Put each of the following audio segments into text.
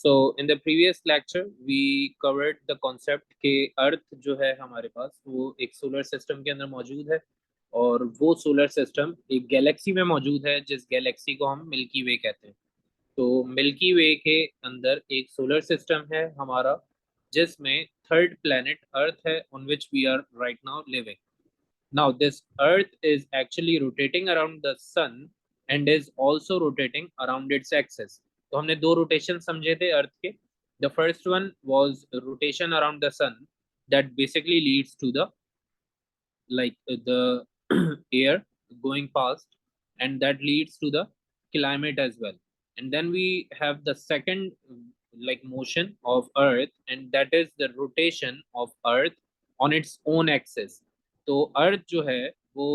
So in the previous lecture we covered the concept कि अर्थ जो है हमारे पास वो एक सोलर सिस्टम के अंदर मौजूद है और वो सोलर सिस्टम एक गैलेक्सी में मौजूद है जिस गैलेक्सी को हम मिल्की वे कहते हैं। तो मिल्की वे के अंदर एक सोलर सिस्टम है हमारा जिसमें थर्ड प्लेनेट अर्थ है on which we are right now living. Now this earth is actually rotating around the sun and is also rotating around its axis. तो हमने दो रोटेशन समझे थे अर्थ के. The first one was rotation around the sun that basically leads to the the air going past, and that leads to the climate as well. And then we have the second motion of earth, and that is the rotation of earth on its own axis. तो अर्थ जो है वो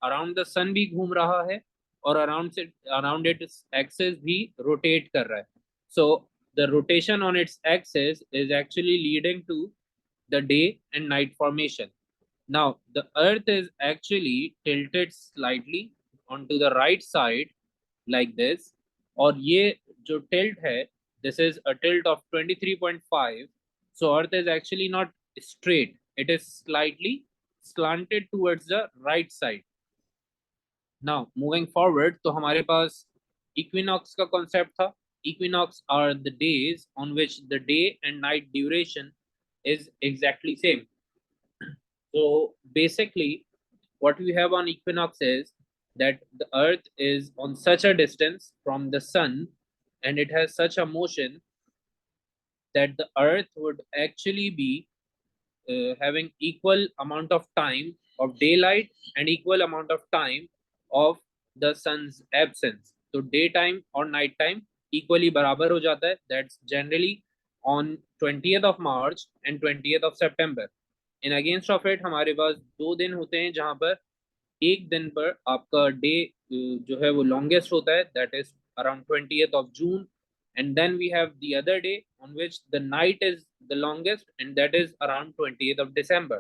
around the सन भी घूम रहा है और around its axis भी रोटेट कर रहा है. So the rotation on its axis is actually leading to the day and night formation. Now, the Earth is actually tilted slightly onto the right side like this. और ये जो tilt है, this is a tilt of 23.5. So Earth is actually not straight. It is slightly slanted towards the right side. Now, moving forward, तो हमारे पास equinox का concept था. Equinox are the days on which the day and night duration is exactly same. So basically, what we have on equinox is that the Earth is on such a distance from the sun and it has such a motion that the Earth would actually be having equal amount of time of daylight and equal amount of time of the sun's absence. So daytime or night time equally बराबर हो जाता है. That's generally on 20th of March and 20th of September. In against of it हमारे पास 2 दिन होते हैं जहां पर एक दिन पर आपका डे जो है वो लॉन्गेस्ट होता है, that is around 20th of June. And then we have the other day on which the night is the longest, and that is around 20th of December.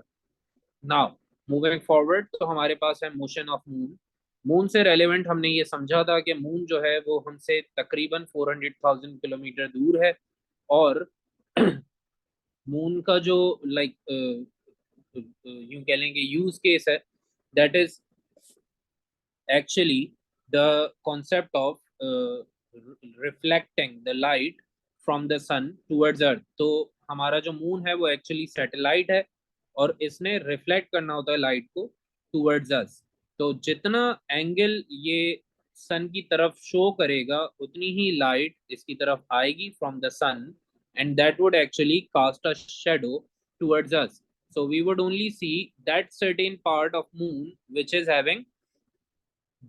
Now moving forward, तो हमारे पास है motion of moon. Moon से relevant हमने ये समझा था कि moon जो है वो हमसे तकरीबन 400,000 किलोमीटर दूर है और मून का जो यूं कह लेंगे यूज केस है, that is actually the concept of reflecting the light from the sun towards earth. तो हमारा जो मून है वो एक्चुअली सैटेलाइट है और इसने रिफ्लेक्ट करना होता है लाइट को टुवर्ड्स अस. तो जितना एंगल ये सन की तरफ शो करेगा उतनी ही लाइट इसकी तरफ आएगी from the sun, and that would actually cast a shadow towards us. So we would only see that certain part of moon which is having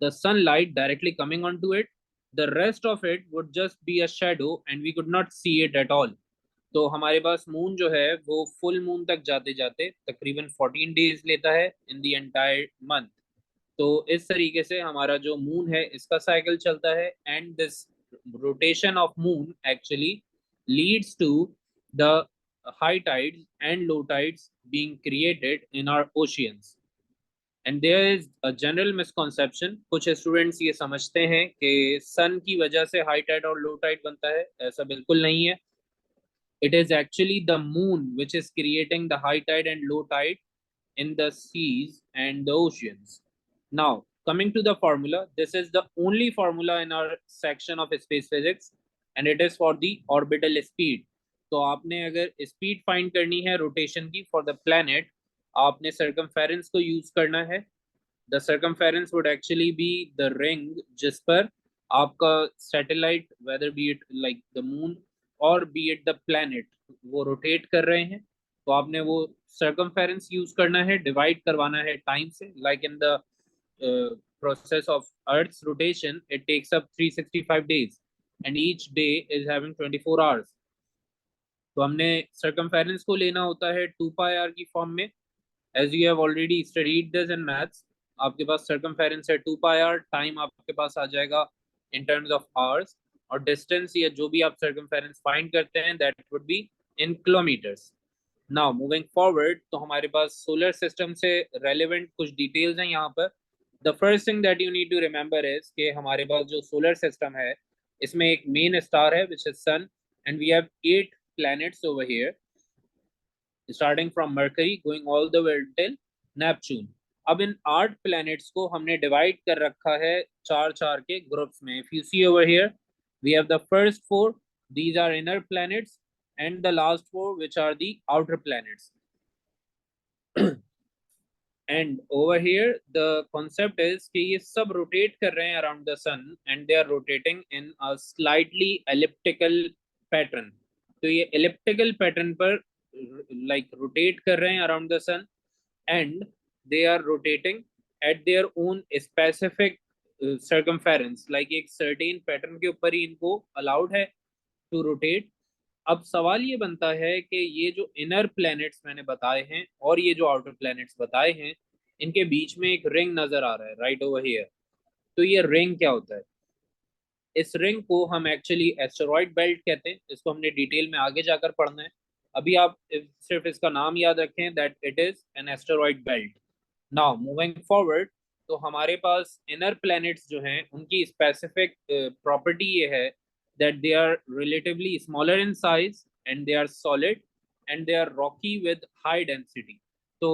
the sunlight directly coming onto it. The rest of it would just be a shadow and we could not see it at all. तो हमारे पास moon जो है वो full moon तक जाते जाते तकरीबन 14 days लेता है इन द एंटायर मंथ. तो इस तरीके से हमारा जो मून है इसका साइकिल चलता है and this rotation of moon actually leads to the high tides and low tides being created in our oceans. And there is a general misconception. कुछ स्टूडेंट्स ये समझते हैं कि सन की वजह से हाई टाइड और लो टाइड बनता है. ऐसा बिल्कुल नहीं है. It is actually the moon which is creating the high tide and low tide in the seas and the oceans. Now, coming to the formula, this is the only formula in our section of space physics, and it is for the orbital speed. तो आपने अगर speed find करनी है rotation की for the planet, आपने circumference को use करना है. The circumference would actually be the ring जिस पर आपका satellite, whether be it like the moon or be it the planet, वो रोटेट कर रहे हैं. तो आपने वो सर्कमफेरेंस यूज करना है, डिवाइड करवाना है टाइम से. Like in the process of Earth's rotation, it takes up 365 days and each day is having 24 hours. तो हमने circumference को लेना होता है 2 pi r की फॉर्म में. As you have already studied this in maths, आपके पास circumference है 2 pi r, टाइम आपके पास आ जाएगा in terms of hours, और डिस्टेंस या जो भी आप circumference फाइंड करते हैं that would be in kilometers. Now moving forward, तो हमारे पास सोलर सिस्टम से रेलेवेंट कुछ डिटेल्स हैं यहाँ पर. The first thing that you need to remember is कि हमारे पास जो सोलर सिस्टम है इसमें एक मेन स्टार है which is sun, and we have 8 planets over here, starting from Mercury going all the way till Neptune. अब इन 8 planets को हमने divide कर रखा है 4 के groups में. If you see over here, we have the first 4, these are inner planets, and the last 4, which are the outer planets. And over here the concept is कि ये सब rotate कर रहे हैं around the sun, and they are rotating in a slightly elliptical pattern. तो ये elliptical pattern पर like rotate कर रहे हैं around the sun, and they are rotating at their own specific circumference, like एक certain pattern के ऊपर ही इनको allowed है to rotate. अब सवाल ये बनता है कि ये जो इनर प्लैनेट्स मैंने बताए हैं और ये जो आउटर प्लैनेट्स बताए हैं, इनके बीच में एक रिंग नजर आ रहा है राइट ओवर हियर. तो ये रिंग क्या होता है? इस रिंग को हम एक्चुअली एस्टेरॉइड बेल्ट कहते हैं. इसको हमने डिटेल में आगे जाकर पढ़ना है. अभी आप सिर्फ इसका नाम याद रखें, that it is an asteroid belt. Now moving forward, तो हमारे पास इनर प्लैनेट्स जो हैं उनकी स्पेसिफिक प्रॉपर्टी ये है that they are relatively smaller in size, and they are solid, and they are rocky with high density. तो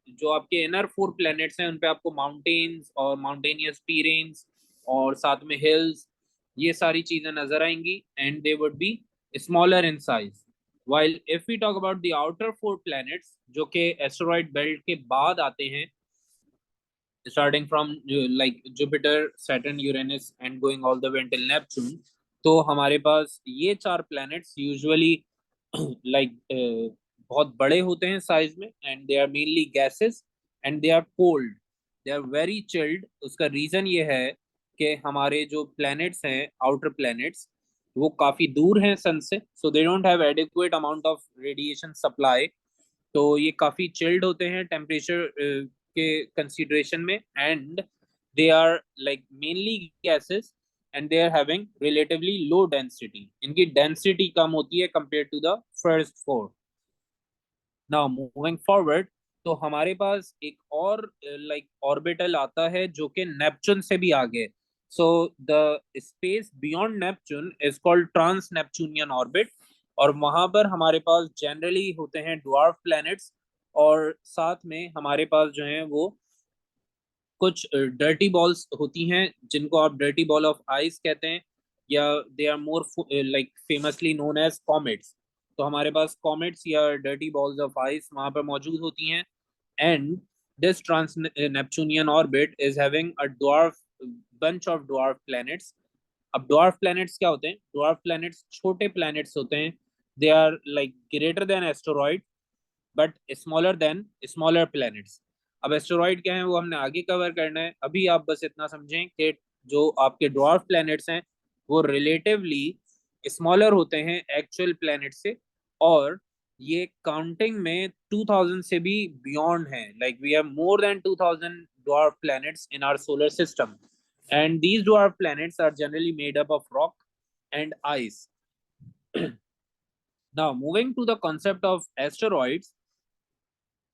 जो आपके इनर 4 planets हैं उन पे आपको माउंटेन्स और माउंटेनियस टीरेन्स और साथ में हिल्स, ये सारी चीजें नजर आएंगी, and they would be smaller in size. While if we talk about the outer 4 planets जो कि एस्टेरॉइड बेल्ट के बाद आते हैं, starting from like Jupiter, Saturn, Uranus, and going all the way until Neptune, तो हमारे पास ये 4 प्लैनेट्स यूजुअली लाइक बहुत बड़े होते हैं साइज में, and they are mainly gases, and they are cold, they are very chilled. उसका रीजन ये है कि हमारे जो प्लैनेट्स हैं, आउटर प्लैनेट्स, वो काफी दूर हैं सन से, so they don't have adequate amount of radiation supply. तो ये काफी चिल्ड होते हैं टेम्परेचर के कंसिडरेशन में, and they are like mainly gases, and they are having relatively low density. इनकी density कम होती है compared to the first 4. Now moving forward, तो हमारे पास एक और like orbital आता है जो कि नेपच्यून से भी आगे. So the space beyond Neptune is called trans-Neptunian orbit, और वहां पर हमारे पास generally होते हैं dwarf planets, और साथ में हमारे पास जो हैं वो कुछ डर्टी बॉल्स होती हैं जिनको आप डर्टी बॉल ऑफ आइस कहते हैं, या they are more like famously known as comets. तो हमारे पास कॉमेट्स या डर्टी बॉल्स ऑफ आइस वहां पर मौजूद होती हैं, and this trans Neptunian orbit is having a dwarf bunch of dwarf planets. अब ड्वार्फ प्लैनेट्स क्या होते हैं? ड्वार्फ प्लैनेट्स छोटे प्लैनेट्स होते हैं. They are like greater than asteroid but smaller than smaller planets. अब एस्टेरॉइड क्या है वो हमने आगे कवर करना है. अभी आप बस इतना समझें कि जो आपके ड्वार्फ प्लैनेट्स हैं वो रिलेटिवली स्मॉलर होते हैं एक्चुअल प्लैनेट से, और ये काउंटिंग में 2000 से भी बियॉन्ड है. Like we have more than 2000 dwarf planets in our solar system, and these dwarf planets are generally made up of rock and ice. Now moving to the concept of asteroids,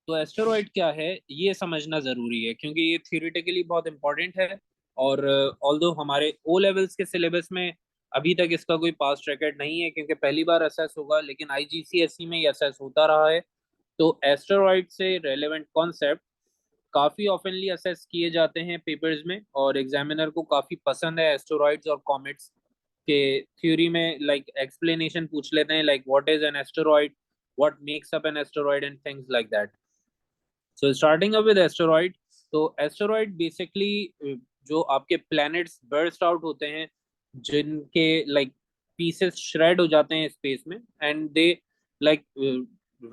तो asteroid क्या है ये समझना जरूरी है क्योंकि ये theoretically बहुत इंपॉर्टेंट है. और ऑल्दो हमारे ओ लेवल्स के सिलेबस में अभी तक इसका कोई पास्ट रिकॉर्ड नहीं है क्योंकि पहली बार असेस होगा, लेकिन आईजीसीएसई में ये असेस होता रहा है. तो एस्टेरॉइड से रेलेवेंट कॉन्सेप्ट काफी ऑफनली असेस किए जाते हैं पेपर्स में, और एग्जामिनर को काफी पसंद है एस्टेरॉइड्स और कॉमेट्स के थ्योरी में. लाइक एक्सप्लेनेशन पूछ लेते हैं, like what is an asteroid, what makes up an asteroid, and things like that. So starting up with asteroid, तो एस्टेरॉइड बेसिकली जो आपके प्लैनेट्स बर्स्ट आउट होते हैं जिनके लाइक पीसेस श्रेड हो जाते हैं स्पेस में, and they like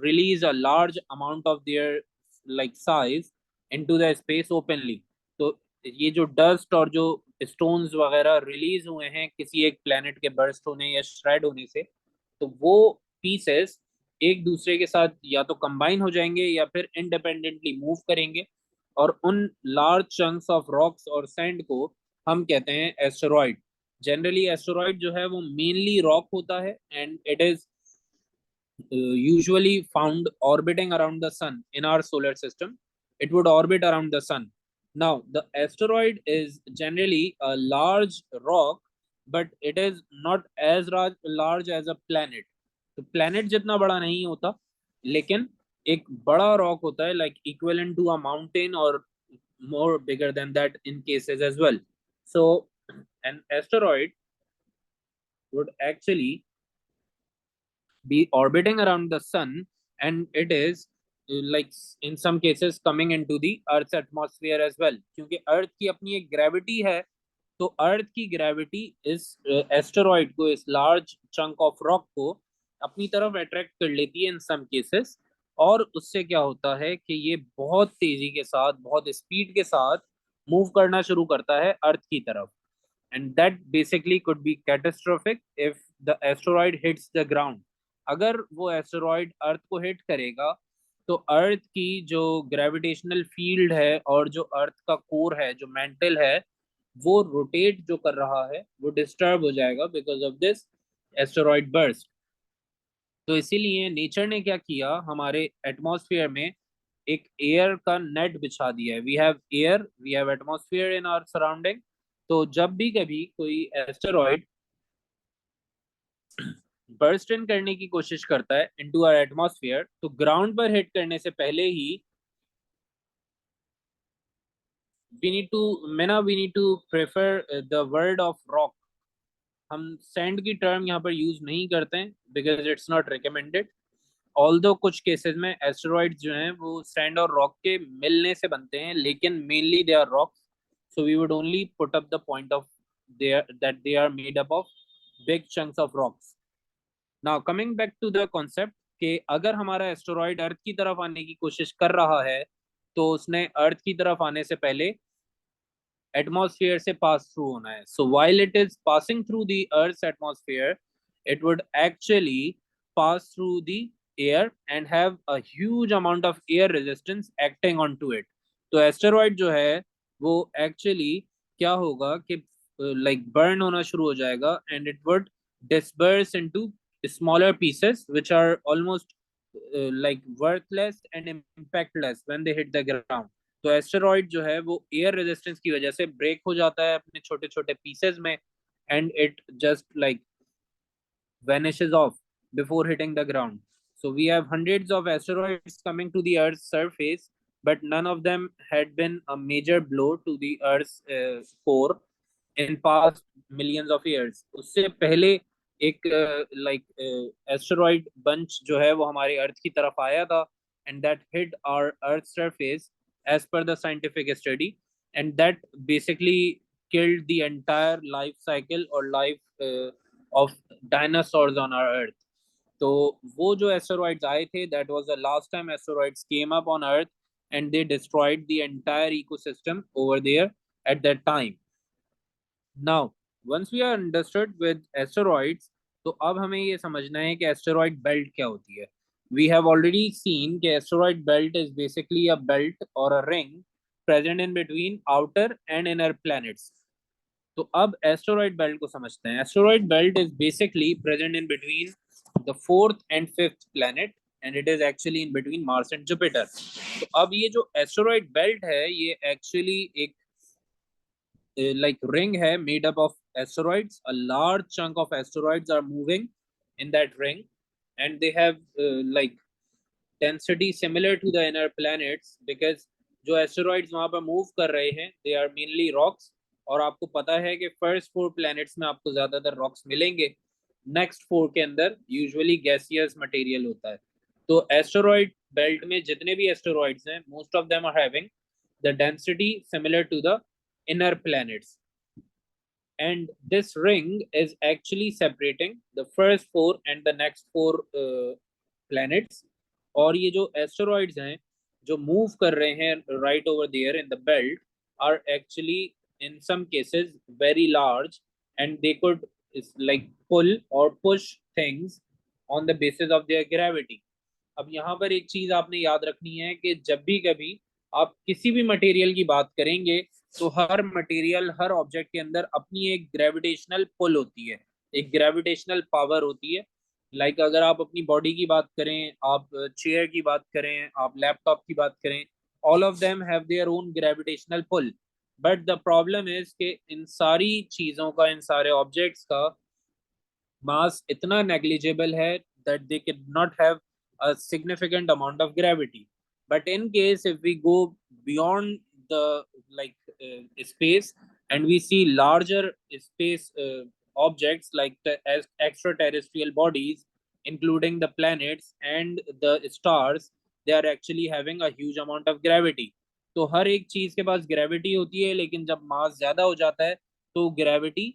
release a large amount of their like size into the space openly. तो ये जो डस्ट और जो स्टोन्स वगैरह रिलीज हुए हैं किसी एक प्लैनेट के बर्स्ट होने या श्रेड होने से, तो वो पीसेस एक दूसरे के साथ या तो कंबाइन हो जाएंगे या फिर इंडिपेंडेंटली मूव करेंगे, और उन लार्ज चंक्स ऑफ रॉक्स और सैंड को हम कहते हैं एस्टेरॉइड. जनरली एस्टेरॉइड जो है वो मेनली रॉक होता है, and it is usually found orbiting around the sun in our solar system. It would orbit around the sun. Now the asteroid is generally a large rock but it is not as large as a planet. तो planet जितना बड़ा नहीं होता, लेकिन एक बड़ा rock होता है, like equivalent to a mountain और more bigger than that in cases as well. So an asteroid would actually be orbiting around the sun, and it is like in some cases coming into the earth's atmosphere as well, क्योंकि अर्थ की अपनी एक gravity है। तो अर्थ की gravity इस asteroid को, इस लार्ज चंक ऑफ रॉक को अपनी तरफ अट्रैक्ट कर लेती है इन सम केसेस। और उससे क्या होता है कि ये बहुत तेजी के साथ, बहुत स्पीड के साथ मूव करना शुरू करता है अर्थ की तरफ। And that basically could be catastrophic if the asteroid hits the ground. अगर वो एस्टेरॉइड अर्थ को हिट करेगा, तो अर्थ की जो ग्रेविटेशनल फील्ड है और जो अर्थ का कोर है, जो मेंटल है, वो रोटेट जो कर रहा है वो डिस्टर्ब हो जाएगा because of this asteroid burst. तो इसीलिए नेचर ने क्या किया, हमारे एटमॉस्फेयर में एक एयर का नेट बिछा दिया है। We have air, we have atmosphere in our surrounding. तो जब भी कभी कोई एस्टेरॉइड बर्स्ट इन करने की कोशिश करता है इनटू आवर एटमॉस्फेयर, तो ग्राउंड पर हिट करने से पहले ही we need to prefer the word of rock. हम सैंड की टर्म यहाँ पर यूज नहीं करते हैं because it's not recommended. Although कुछ केसेस में एस्टेरॉइड्स जो हैं वो सैंड और रॉक के मिलने से बनते हैं, लेकिन mainly they are rocks. So we would only put up the point of there that they are made up of big chunks of rocks. Now coming back to the concept कि अगर हमारा asteroid अर्थ की तरफ आने की कोशिश कर रहा है, तो उसने अर्थ की तरफ आने से पहले एटमॉस्फेयर से पास थ्रू होना है। So while it is passing through the earth's atmosphere, it would actually pass through the air and have a huge amount of air resistance acting onto it। तो एस्टेरॉइड जो है वो एक्चुअली क्या होगा कि लाइक बर्न होना शुरू हो जाएगा, and it would disperse into smaller pieces which are almost like worthless and impactless when they hit the ground। तो एस्टेरॉइड जो है वो एयर रेजिस्टेंस की वजह से ब्रेक हो जाता है अपने छोटे छोटे पीसेस में, and it just like vanishes off before hitting the ground। So we have hundreds of asteroids coming to the Earth's surface, but none of them had been a major blow to the Earth's core in past millions of years। उससे पहले एक asteroid bunch जो है वो हमारे अर्थ की तरफ आया था, and that hit our Earth surface as per the scientific study, and that basically killed the entire life cycle or life of dinosaurs on our Earth। तो वो जो एस्टेरॉइड्स आए थे, that was the last time asteroids came up on Earth, and they destroyed the entire ecosystem over there at that time। Now once we are understood with asteroids, तो अब हमें ये समझना है कि एस्टेरॉइड बेल्ट क्या होती है। We have already seen कि asteroid belt is basically a belt or a ring present in between outer and inner planets। तो अब एस्टेरॉइड बेल्ट को समझते हैं। Asteroid belt is basically present in between the fourth and fifth planet, and it is actually in between Mars and Jupiter. तो अब ये जो asteroid belt है, ये एक्चुअली एक like ring है made up of asteroids। A large chunk of asteroids are moving in that ring, and they have like density similar to the inner planets, because जो asteroids वहां पर move कर रहे हैं दे आर मेनली रॉक्स। और आपको पता है कि फर्स्ट फोर प्लैनेट्स में आपको ज्यादातर रॉक्स मिलेंगे, नेक्स्ट फोर के अंदर यूजुअली गैसियस मटेरियल होता है। तो एस्टेरॉइड बेल्ट में जितने भी एस्टेरॉइड्स हैं, most of them are having the density similar to the inner planets, and this ring is actually separating the first four and the next four planets। और ये जो एस्टेरॉइड्स हैं जो मूव कर रहे हैं right over there in the belt are actually in some cases very large, and they could like pull or push things on the basis of their gravity। अब यहाँ पर एक चीज आपने याद रखनी है कि जब भी कभी आप किसी भी मटेरियल की बात करेंगे, तो हर मटेरियल, हर ऑब्जेक्ट के अंदर अपनी एक ग्रेविटेशनल पुल होती है, एक ग्रेविटेशनल पावर होती है। लाइक अगर आप अपनी बॉडी की बात करें, आप चेयर की बात करें, आप लैपटॉप की बात करें, all of them have their own gravitational pull. But the problem is कि इन सारी चीजों का, इन सारे ऑब्जेक्ट्स का मास इतना नेग्लिजिबल है that they could not have a significant amount of gravity. But in case if we go beyond the like space and we see larger space objects like the as extraterrestrial bodies, including the planets and the stars, they are actually having a huge amount of gravity. तो हर एक चीज के पास gravity होती है, लेकिन जब मास ज्यादा हो जाता है तो ग्रेविटी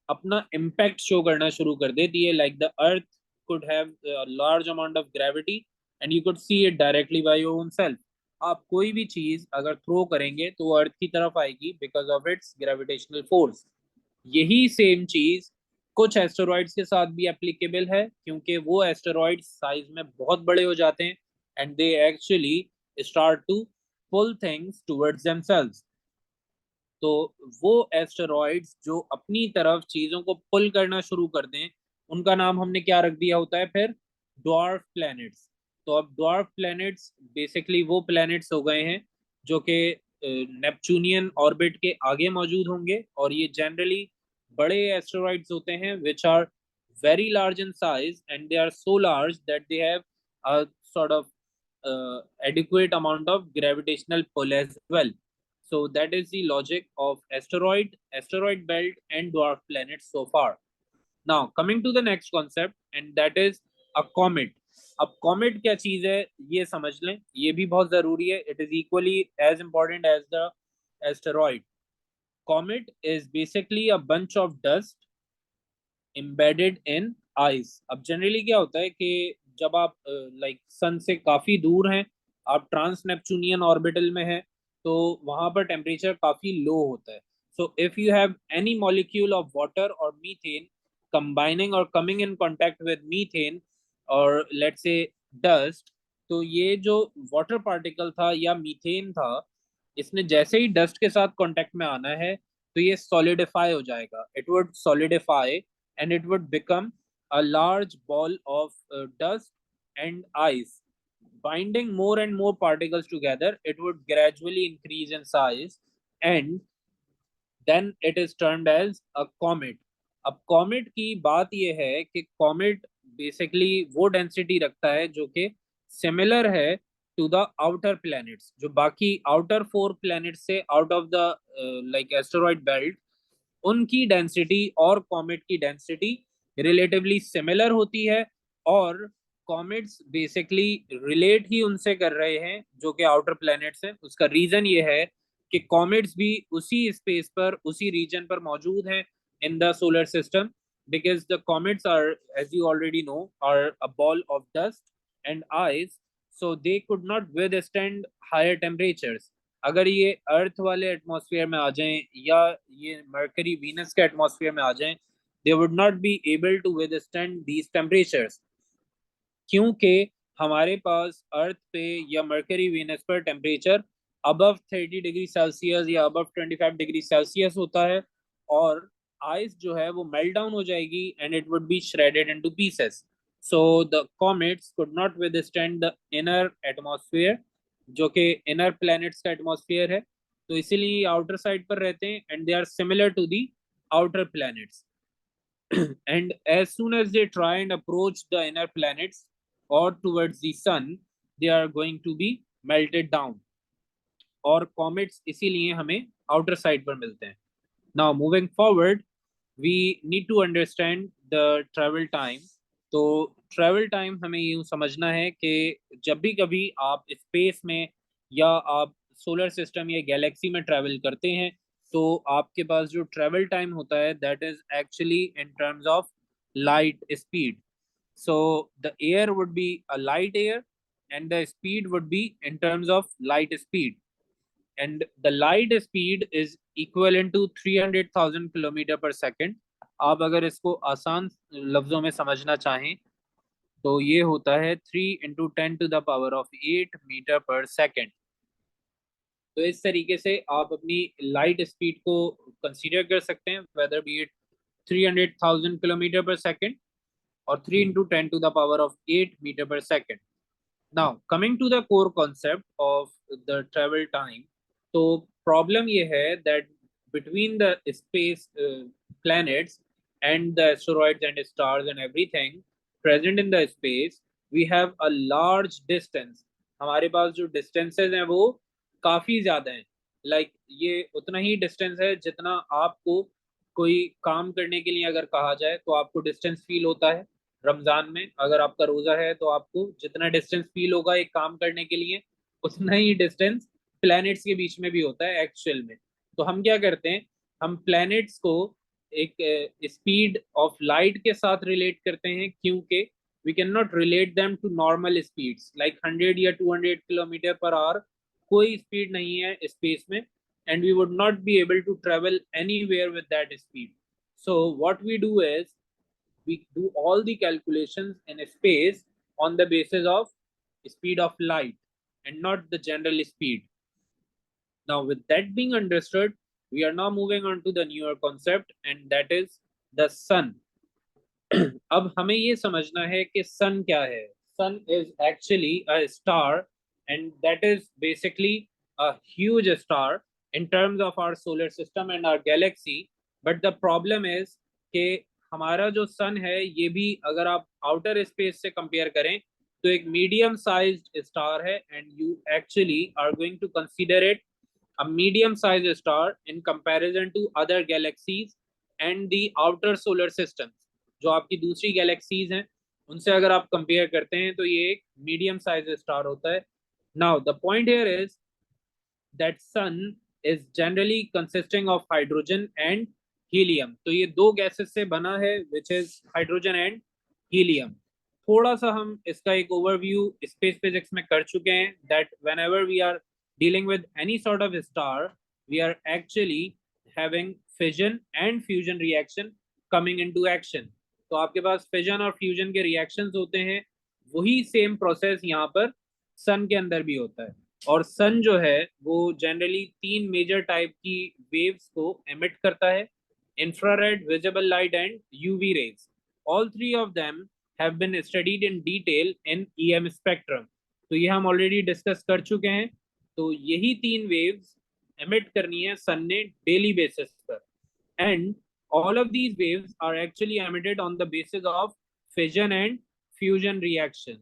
अपना इम्पैक्ट शो करना शुरू कर देती है. Like the earth could have a large amount of gravity and you could see it directly by your own self. आप कोई भी चीज अगर थ्रो करेंगे तो अर्थ की तरफ आएगी because of its gravitational force. यही सेम चीज कुछ एस्टेरॉइड्स के साथ भी एप्लीकेबल है, क्योंकि वो एस्टेरॉइड्स साइज में बहुत बड़े हो जाते हैं and they actually start to pull things towards themselves. तो वो एस्टेरॉइड्स जो अपनी तरफ चीजों को पुल करना शुरू कर दें, उनका नाम हमने क्या रख दिया होता है फिर? Dwarf planets. तो अब ड्वार्फ प्लैनेट्स बेसिकली वो प्लैनेट्स हो गए हैं जो कि नेपच्यूनियन ऑर्बिट के आगे मौजूद होंगे, और ये जनरली बड़े एस्टेरॉइड्स होते हैं which are very large in size and they are so large that they have a sort of adequate amount of gravitational pull as well. So that is the logic of asteroid belt and dwarf planets so far. Now coming to the next concept, and that is a comet. अब comet क्या चीज है ये समझ लें, ये भी बहुत जरूरी है. It is equally as important as the asteroid. Comet is basically a bunch of dust embedded in ice. अब जनरली क्या होता है कि जब आप लाइक सन से काफी दूर हैं, आप ट्रांस नेपच्यूनियन ऑर्बिटल में हैं, तो वहां पर टेम्परेचर काफी लो होता है. So if you have any molecule of water और मीथेन कंबाइनिंग और coming in contact with methane और लेट्स से डस्ट, तो ये जो वाटर पार्टिकल था या मीथेन था, इसने जैसे ही डस्ट के साथ कांटेक्ट में आना है तो ये सॉलिडिफाई हो जाएगा. It would solidify and it would become a large ball of dust and ice. Binding more and more particles together, it would gradually increase in size and then it is termed as a comet. अब comet की बात यह है कि comet basically वो density रखता है जो कि similar है to the outer planets. जो बाकी outer 4 planets से out of the like asteroid belt, उनकी डेंसिटी और कॉमेट की डेंसिटी रिलेटिवली सिमिलर होती है. और कॉमेट्स बेसिकली रिलेट ही उनसे कर रहे हैं जो कि आउटर प्लैनेट्स हैं. उसका रीजन ये है कि कॉमेट्स भी उसी स्पेस पर, उसी रीजन पर मौजूद हैं in the solar system, because the comets are, as you already know, are a ball of dust and ice, so they could not withstand higher temperatures. अगर ये अर्थ वाले एटमॉस्फेयर में आ जाएं या ये मरकरी वीनस के एटमॉस्फेयर में आ जाएं, they would not be able to withstand these temperatures, क्योंकि हमारे पास अर्थ पे या मरकरी वीनस पर टेम्परेचर अबव 30 डिग्री सेल्सियस या अबव 25 डिग्री सेल्सियस होता है, और आइस जो है वो मेल्ट डाउन हो जाएगी and it would be shredded into pieces. So the comets could not withstand the inner atmosphere जो कि इनर प्लैनेट्स का एटमॉस्फेयर है, तो इसीलिए आउटर साइड पर रहते हैं and they are similar to the outer planets. and as soon as they try and approach the inner planets or towards the sun, they are going to be melted down. और comets इसीलिए हमें outer side पर मिलते हैं. Now moving forward, we need to understand the travel time. तो travel time हमें यूं समझना है कि जब भी कभी आप स्पेस में या आप सोलर सिस्टम या गैलेक्सी में ट्रैवल करते हैं, तो आपके पास जो ट्रैवल टाइम होता है that is actually in terms of light speed. So the air would be a light air and the speed would be in terms of light speed, and the light speed is equivalent to 300,000 kilometre पर second. आप अगर इसको आसान लफ्जों में समझना चाहें तो ये होता है 3 × 10⁸ मीटर पर सेकेंड. तो इस तरीके से आप अपनी लाइट स्पीड को कंसीडर कर सकते हैं, वेदर बी इट 300,000 किलोमीटर पर सेकेंड और 3 × 10⁸ मीटर पर second. Now coming to the core concept of the travel time, तो प्रॉब्लम ये है that between the space planets and the asteroids and stars and everything present in the space, we have a large distance. हमारे पास जो distances हैं वो काफी ज्यादा हैं. Like ये उतना ही distance है जितना आपको कोई काम करने के लिए अगर कहा जाए तो आपको डिस्टेंस फील होता है. रमजान में अगर आपका रोजा है तो आपको जितना डिस्टेंस फील होगा एक काम करने के लिए, उतना ही डिस्टेंस प्लैनेट्स के बीच में भी होता है एक्चुअल में. तो हम क्या करते हैं, हम प्लैनेट्स को एक स्पीड ऑफ लाइट के साथ रिलेट करते हैं, क्योंकि we can not relate them to normal speeds like 100 या 200 किलोमीटर पर आवर. कोई स्पीड नहीं है स्पेस में, and we would not be able to travel anywhere with that speed. So what we do is we do all the calculations in space on the basis of speed of light and not the general speed. Now with that being understood, we are now moving on to the newer concept, and that is the sun. अब हमें ये समझना है कि sun क्या है. Sun is actually a star, and that is basically a huge star in terms of our solar system and our galaxy. But the problem is कि हमारा जो सन है ये भी अगर आप आउटर स्पेस से कंपेयर करें तो एक मीडियम साइज्ड स्टार है, and you actually are going to consider it a medium sized star in comparison to other galaxies and the outer solar systems. जो आपकी दूसरी गैलेक्सीज हैं उनसे अगर आप कंपेयर करते हैं तो ये एक मीडियम साइज स्टार होता है. Now the point here is that sun is generally consisting of hydrogen and helium. तो ये दो गैसेस से बना है which is hydrogen and helium. थोड़ा सा हम इसका एक ओवरव्यू स्पेस फिजिक्स में कर चुके हैं that whenever we are dealing with any sort of star, we are actually having fission and fusion reaction coming into action. तो आपके पास fission और fusion के reactions होते हैं, वही same process यहाँ पर sun के अंदर भी होता है. और sun जो है वो generally तीन major type की waves को emit करता है: infrared, visible light and UV rays. All three of them have been studied in detail in EM spectrum. तो ये हम already discuss कर चुके हैं. तो यही तीन वेव्स एमिट करनी है सन ने डेली बेसिस पर, and all of these waves are actually emitted on the basis of fission and fusion reaction.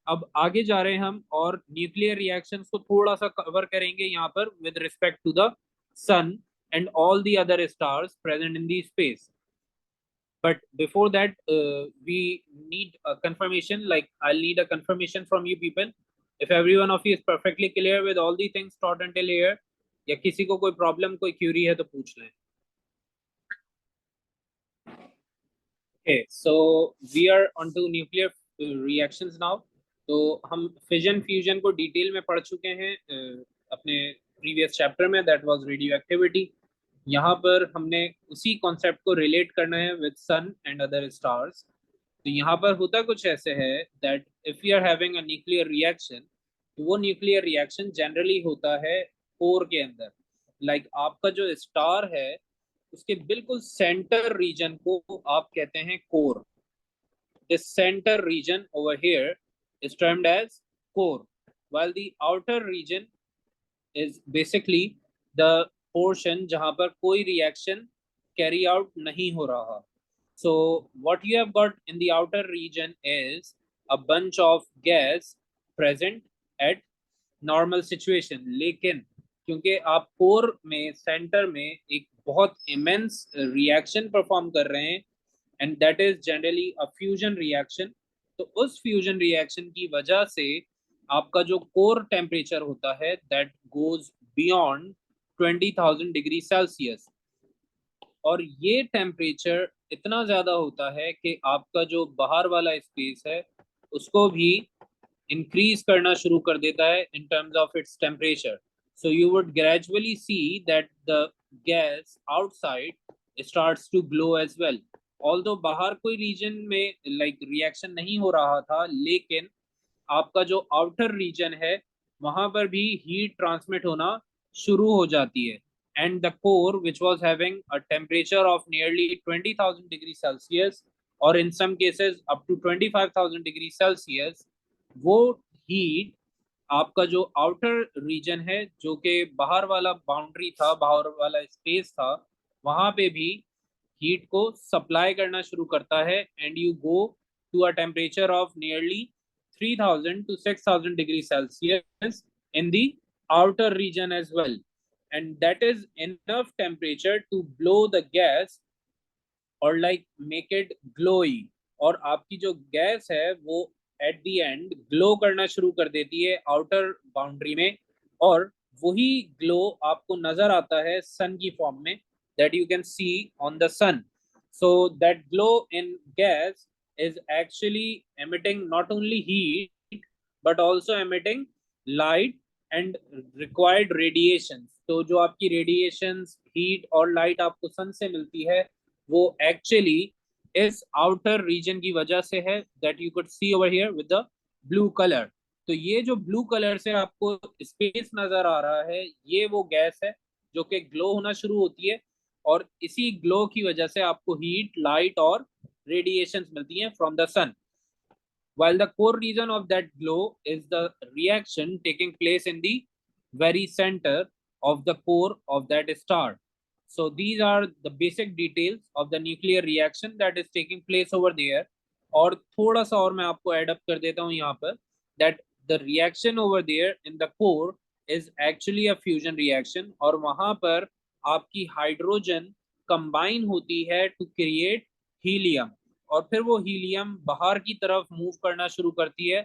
अब आगे जा रहे हैं हम और न्यूक्लियर रिएक्शंस को थोड़ा सा कवर करेंगे यहाँ पर with respect to the sun and all the other stars present in the space. But before that, we need a confirmation. Like I'll need a confirmation from you people. If every one of you is perfectly clear with all the things taught until here, या किसी को कोई problem कोई Curie है तो पूछ लें. Okay, so we are on to nuclear reactions now. तो हम फिजन फ्यूजन को डिटेल में पढ़ चुके हैं अपने प्रीवियस चैप्टर में, दैट वाज रेडियो एक्टिविटी. यहाँ पर हमने उसी कॉन्सेप्ट को रिलेट करना है with sun and other stars. तो यहाँ पर होता कुछ ऐसे है that if you are having a nuclear reaction, तो वो न्यूक्लियर रिएक्शन जनरली होता है कोर के अंदर. लाइक आपका जो स्टार है उसके बिल्कुल सेंटर रीजन को आप कहते हैं core. This centre region over here is termed as core, while the outer region is basically the portion जहां पर कोई reaction carry out नहीं हो रहा. So what you have got in the outer region is a bunch of gas present at normal situation. लेकिन क्योंकि आप core में सेंटर में एक बहुत immense reaction perform कर रहे हैं, and that is generally a fusion reaction. तो उस फ्यूजन रिएक्शन की वजह से आपका जो कोर टेम्परेचर होता है that goes beyond 20,000 degree Celsius. और ये टेम्परेचर इतना ज्यादा होता है कि आपका जो बाहर वाला स्पेस है उसको भी इंक्रीज करना शुरू कर देता है in terms of its temperature. So you would gradually see that the gas outside starts to glow as well. Although बाहर कोई रीजन में लाइक रिएक्शन नहीं हो रहा था, लेकिन आपका जो आउटर रीजन है वहां पर भी हीट ट्रांसमिट होना शुरू हो जाती है. And the core which was having a temperature of nearly 20,000 degree Celsius और in some cases up to 25,000 degree Celsius, वो हीट आपका जो आउटर रीजन है, जो कि बाहर वाला बाउंड्री था, बाहर वाला स्पेस था, वहां पे भी हीट को सप्लाई करना शुरू करता है, and you go to a temperature of nearly 3000 to 6000 degree Celsius in the outer region as well, and that is enough temperature to blow the gas और लाइक मेक इट ग्लोई। और आपकी जो gas है वो at the end glow करना शुरू कर देती है आउटर बाउंड्री में, और वही ग्लो आपको नजर आता है सन की फॉर्म में, that you can see on the sun. So that glow in gas is actually emitting not only heat but also emitting light and required radiations। तो जो आपकी radiations, heat और light आपको सन से मिलती है, वो एक्चुअली इस आउटर रीजन की वजह से है, that you could see over here with the blue colour. तो ये जो ब्लू कलर से आपको स्पेस नजर आ रहा है, ये वो गैस है जो कि ग्लो होना शुरू होती है, और इसी ग्लो की वजह से आपको हीट, लाइट और रेडिएशन मिलती हैं from the sun. while the core reason of that glow is the reaction taking place in the very center of the core of that star. So these are the basic details of the nuclear reaction that is taking place over there। और थोड़ा सा और मैं आपको add up कर देता हूँ यहाँ पर, that the reaction over there in the core is actually a fusion reaction, और वहां पर आपकी हाइड्रोजन कंबाइन होती है टू क्रिएट हीलियम, और फिर वो हीलियम बाहर की तरफ मूव करना शुरू करती है,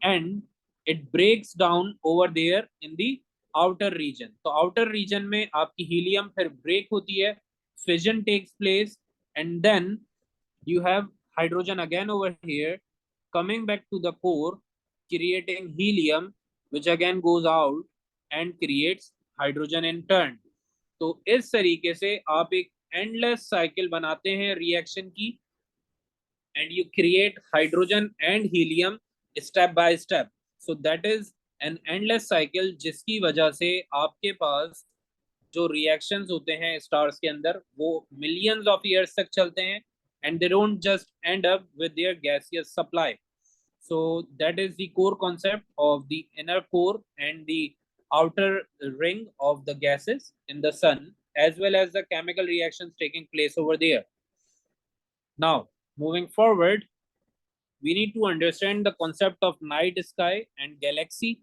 and it breaks down over there in the outer region. तो आउटर रीजन में आपकी हीलियम फिर ब्रेक होती है, fission takes place, and then you have hydrogen again over here coming back to the core, creating helium, which again goes out and creates hydrogen in turn। तो इस तरीके से आप एक एंडलेस साइकिल बनाते हैं रिएक्शन की, and you create hydrogen and helium step by step। so that is an endless cycle, जिसकी वजह से आपके पास जो रिएक्शंस होते हैं स्टार्स के अंदर, वो मिलियंस ऑफ ईयर्स तक चलते हैं, and they don't just and up with their gaseous supply. so that is the core concept of the inner core and the outer ring of the gases in the sun, as well as the chemical reactions taking place over there। now moving forward, we need to understand the concept of night sky and galaxy।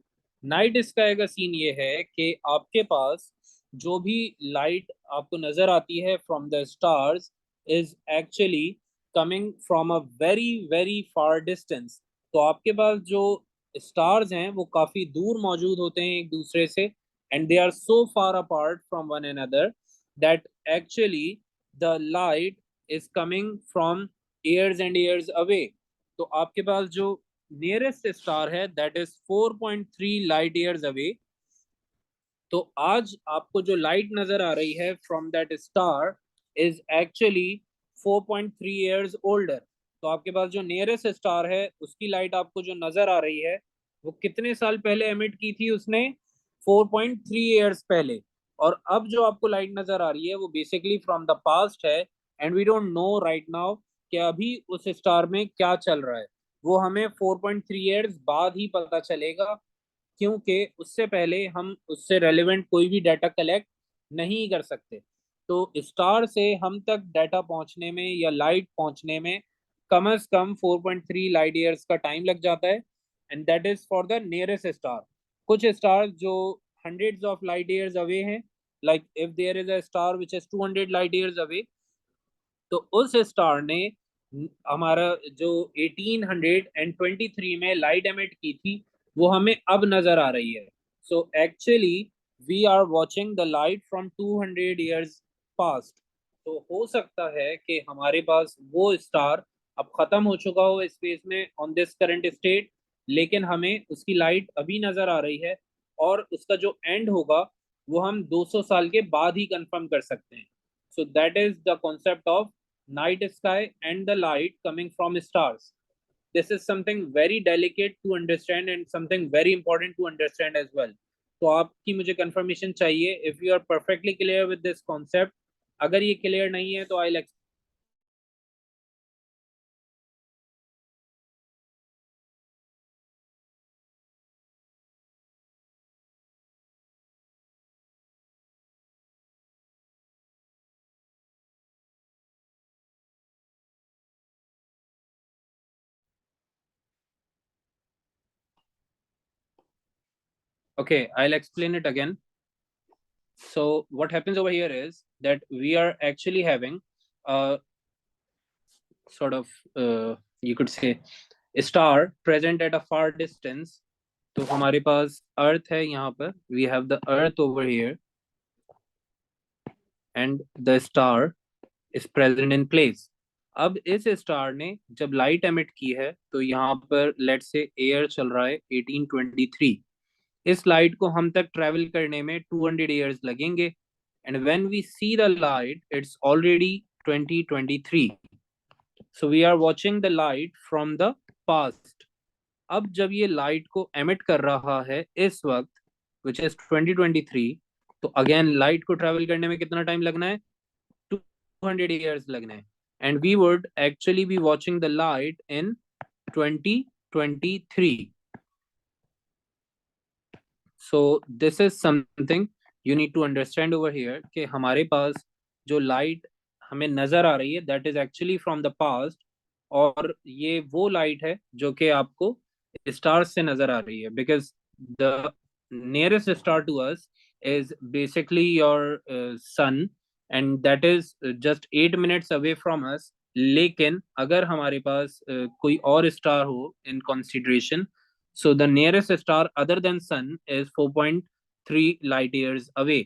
Night sky का scene ये है कि आपके पास जो भी light आपको नजर आती है from the stars is actually coming from a very very far distance. तो आपके पास जो स्टार्स हैं वो काफी दूर मौजूद होते हैं एक दूसरे से, and they are so far apart from one another that actually the light is coming from years and years away. तो आपके पास जो नियरेस्ट स्टार है that is 4.3 light years away. तो आज आपको जो लाइट नजर आ रही है from that star is actually 4.3 years older. तो आपके पास जो नियरेस्ट स्टार है उसकी लाइट आपको जो नजर आ रही है, वो कितने साल पहले एमिट की थी उसने? 4.3 ईयर्स पहले। और अब जो आपको लाइट नजर आ रही है वो बेसिकली फ्रॉम द पास्ट है, and we don't know right now कि अभी उस स्टार में क्या चल रहा है। वो हमें 4.3 ईयर्स बाद ही पता चलेगा, क्योंकि उससे पहले हम उससे रेलेवेंट कोई भी डाटा कलेक्ट नहीं कर सकते। तो स्टार से हम तक डाटा पहुंचने में या लाइट पहुंचने में कम से कम 4.3 लाइट ईयर्स का टाइम लग जाता है, and that is for the nearest star. कुछ स्टार जो hundreds of light years away हैं, like if there is a star which is 200 light years away, तो उस स्टार ने हमारा जो 1823 में लाइट एमिट की थी वो हमें अब नजर आ रही है। So actually we are watching the light from 200 years past. तो हो सकता है कि हमारे पास वो स्टार अब खत्म हो चुका हो स्पेस में ऑन दिस करंट स्टेट, लेकिन हमें उसकी लाइट अभी नजर आ रही है, और उसका जो एंड होगा वो हम 200 साल के बाद ही कंफर्म कर सकते हैं। so that is the concept of night sky and the light coming from stars। this is something very delicate to understand and something very important to understand as well। तो आपकी मुझे कंफर्मेशन चाहिए if you are perfectly clear with this concept। अगर ये clear नहीं है तो I'll Okay, I'll explain it again. So what happens over here is that we are actually having a sort of you could say a star present at a far distance. तो हमारे पास अर्थ है यहाँ पर, we have the earth over here and the star is present in place. अब इस star ने जब लाइट एमिट की है तो यहाँ पर लेट से एयर चल रहा है 1823. इस लाइट को हम तक ट्रेवल करने में 200 ईयर्स लगेंगे and when we see the light it's already 2023. So we are watching the light from the past. अब जब ये लाइट को एमिट कर रहा है इस वक्त विच इज 2023, तो अगेन लाइट को ट्रेवल करने में कितना टाइम लगना है? 200 years लगने हैं. And we would actually be watching the light in 2023. So this is something you need to understand over here कि हमारे पास जो लाइट हमें नजर आ रही है that is actually from the past, और ये वो लाइट है जो कि आपको स्टार्स से नजर आ रही है because the nearest star to us is basically your sun and that is just 8 minutes away from us. लेकिन अगर हमारे पास कोई और स्टार हो in consideration, so the nearest star other than sun is 4.3 light years away.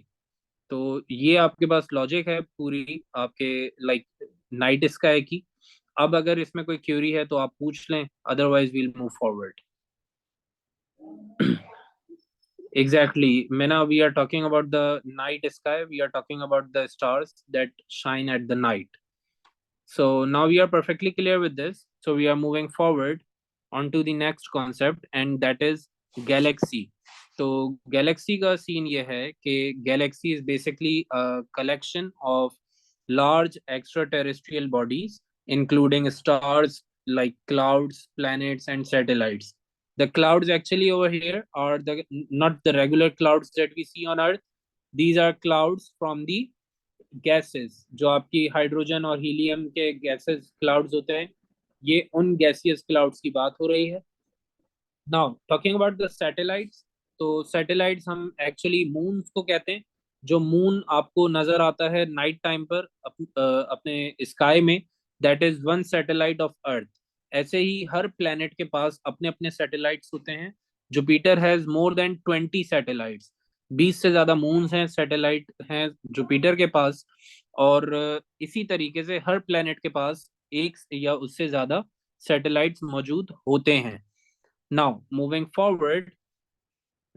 तो ये आपके पास logic है पूरी आपके लाइक नाइट स्काई की. अब अगर इसमें कोई क्यूरी है तो आप पूछ लें, otherwise we'll move forward. Exactly. Mena, we are talking about the night sky. We are talking about the stars that shine at the night. So now we are perfectly clear with this. So we are moving forward on to the next concept, and that is galaxy. तो galaxy का scene ये है कि galaxy is basically a collection of large extraterrestrial bodies, including stars like clouds, planets, and satellites. The clouds actually over here are the not the regular clouds that we see on Earth. These are clouds from the gases, जो आपकी hydrogen और helium के gases clouds होते हैं, ये उन gaseous clouds की बात हो रही है. Now talking about the satellites, तो सैटेलाइट्स हम एक्चुअली मून को कहते हैं. जो मून आपको नजर आता है नाइट टाइम पर अपने स्काई में, that is one satellite of earth. ऐसे ही हर प्लेनेट के पास अपने अपने सैटेलाइट्स होते हैं. Jupiter has more than 20 satellites. 20 से ज्यादा मून्स हैं, सैटेलाइट हैं जुपिटर के पास. और इसी तरीके से हर प्लेनेट के पास एक या उससे ज्यादा सैटेलाइट्स मौजूद होते हैं. Now, moving forward,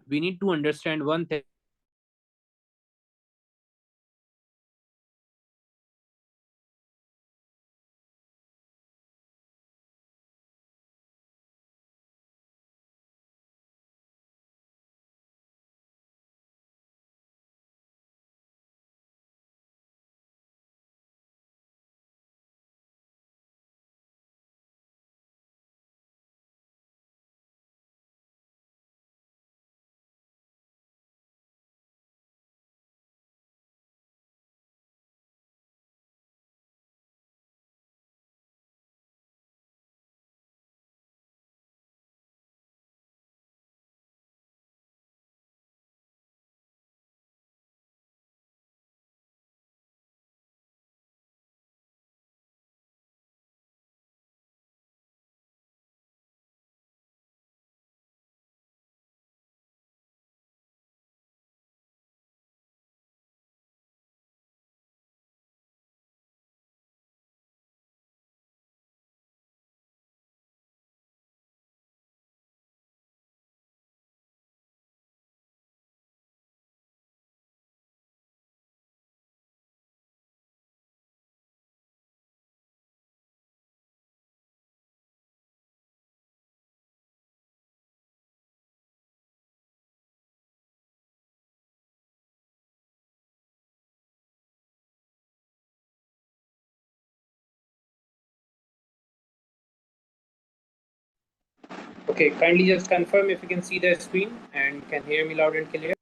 we need to understand one thing. Okay, kindly just confirm if you can see the screen and can hear me loud and clear.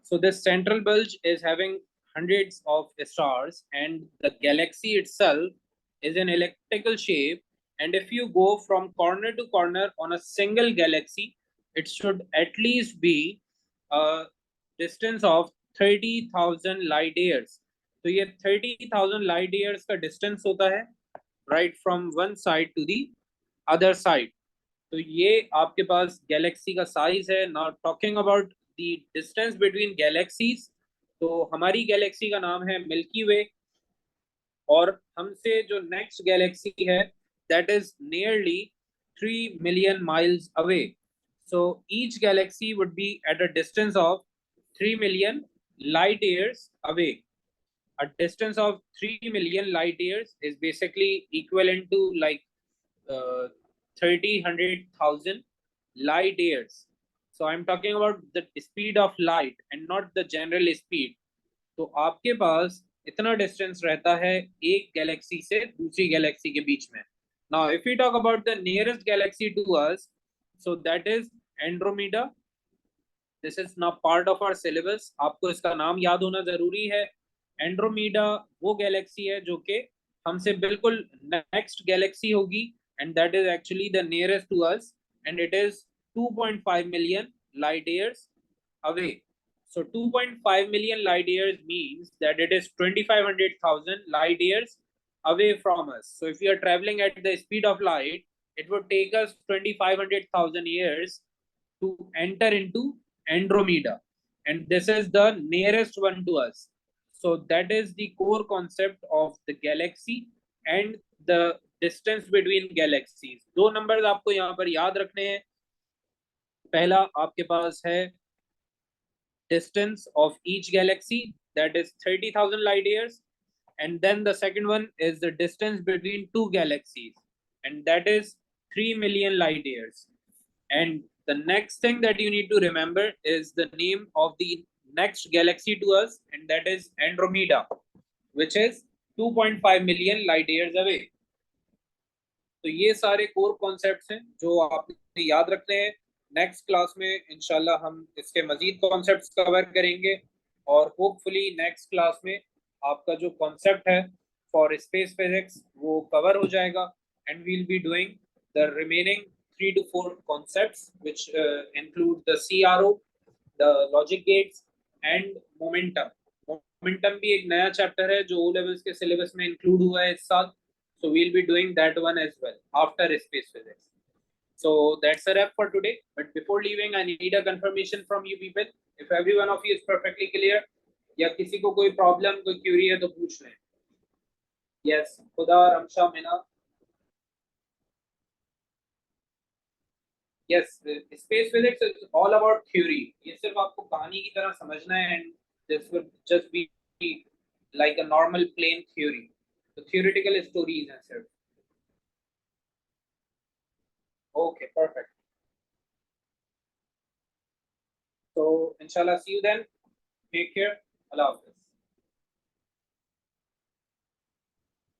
So this central bulge is having hundreds of stars, and the galaxy itself is an elliptical shape. And if you go from corner to corner on a single galaxy, it should at least be a distance of 30,000 light years. तो ये 30,000 light years का distance होता है right from one side to the other side. तो ये आपके पास Galaxy का size है. Now talking about the distance between galaxies, तो हमारी गैलेक्सी का नाम है मिल्की वे, और हमसे जो नेक्स्ट गैलेक्सी है that is nearly 3 million miles away. So each galaxy would be at a distance of 3 million light years away. A distance of 3 million light years is basically equivalent to like 100,000 light years. So I'm talking about the speed of light and not the general speed. तो आपके पास इतना distance रहता है एक Galaxy से दूसरी Galaxy के बीच में. Now if you talk about the nearest galaxy to us, so that is Andromeda. This is now part of our syllabus. आपको इसका नाम याद होना जरूरी है. एंड्रोमेडा वो गैलेक्सी है जो कि हमसे बिल्कुल नेक्स्ट गैलेक्सी होगी, and that is actually the nearest to us, and it is 2.5 million light years away. So 2.5 million light years means that it is 2500,000 light years away from us. So if we are traveling at the speed of light, it would take us 2500,000 years to enter into Andromeda, and this is the nearest one to us. So that is the core concept of the galaxy and the distance between galaxies. दो numbers आपको यहाँ पर याद रखने हैं. पहला आपके पास है distance of each galaxy, that is 30,000 light years, and then the second one is the distance between two galaxies, and that is 3 million light years. And the next thing that you need to remember is the name of the next galaxy to us, and that is Andromeda, which is 2.5 million light years away. तो ये सारे core concepts हैं जो आपने याद रखने हैं. Next class में इंशाल्लाह हम इसके मजीद कॉन्सेप्ट्स कवर करेंगे, और होपफुली नेक्स्ट क्लास में आपका जो कॉन्सेप्ट है फॉर स्पेस फिजिक्स वो कवर हो जाएगा, and we will be doing the remaining 3 to 4 concepts which include the CRO, the logic gates and momentum. Momentum भी एक नया चैप्टर है जो O levels के सिलेबस में इंक्लूड हुआ है इस साल. So we'll be doing that one as well after space physics. So that's a wrap for today. But before leaving, I need a confirmation from you people. If every one of you is perfectly clear, या किसी को कोई problem कोई Curie है तो पूछ लें. Yes, खुदा Ramsha Meena. Yes, space physics is all about theory. ये सिर्फ आपको कहानी की तरह समझना है, and this would just be like a normal plain theory. The theoretical stories and stuff. Okay, perfect. So inshallah, see you then. Take care. Allah Hafiz.